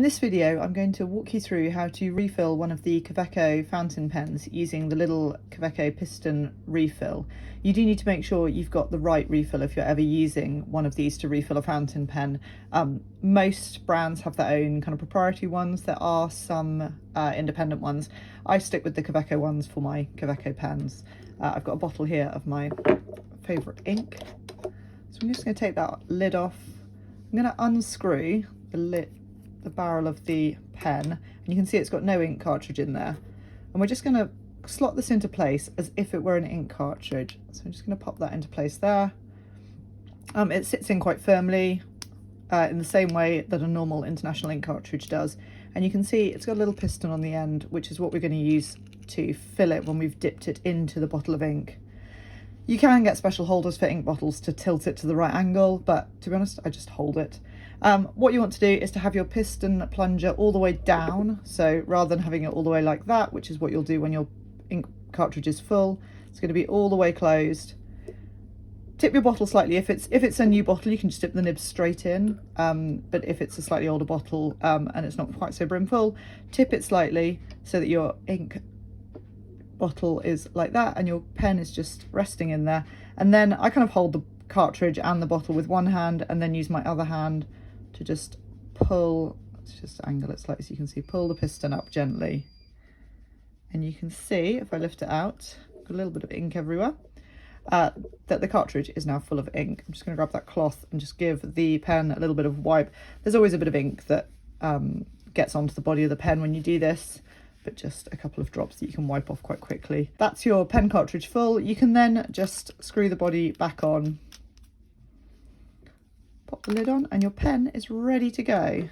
this video, I'm going to walk you through how to refill one of the Kaweco fountain pens using the little Kaweco piston refill. You do need to make sure you've got the right refill if you're ever using one of these to refill a fountain pen. Most brands have their own kind of proprietary ones. There are some independent ones. I stick with the Kaweco ones for my Kaweco pens. I've got a bottle here of my favourite ink. So I'm just going to take that lid off. I'm going to unscrew the barrel of the pen, and you can see it's got no ink cartridge in there. And we're just going to slot this into place as if it were an ink cartridge. So I'm just going to pop that into place there. It sits in quite firmly in the same way that a normal international ink cartridge does. And you can see it's got a little piston on the end, which is what we're going to use to fill it when we've dipped it into the bottle of ink. You can get special holders for ink bottles to tilt it to the right angle, but to be honest, I just hold it. What you want to do is to have your piston plunger all the way down. So rather than having it all the way like that, which is what you'll do when your ink cartridge is full, it's going to be all the way closed. Tip your bottle slightly. If it's a new bottle, you can just dip the nib straight in. But if it's a slightly older bottle and it's not quite so brimful, tip it slightly so that your ink bottle is like that and your pen is just resting in there. And then I kind of hold the cartridge and the bottle with one hand and then use my other hand to just pull, let's just angle it slightly so you can see, pull the piston up gently. And you can see, if I lift it out, got a little bit of ink everywhere, that the cartridge is now full of ink. I'm just going to grab that cloth and just give the pen a little bit of wipe. There's always a bit of ink that gets onto the body of the pen when you do this, but just a couple of drops that you can wipe off quite quickly. That's your pen cartridge full. You can then just screw the body back on, pop the lid on, and your pen is ready to go.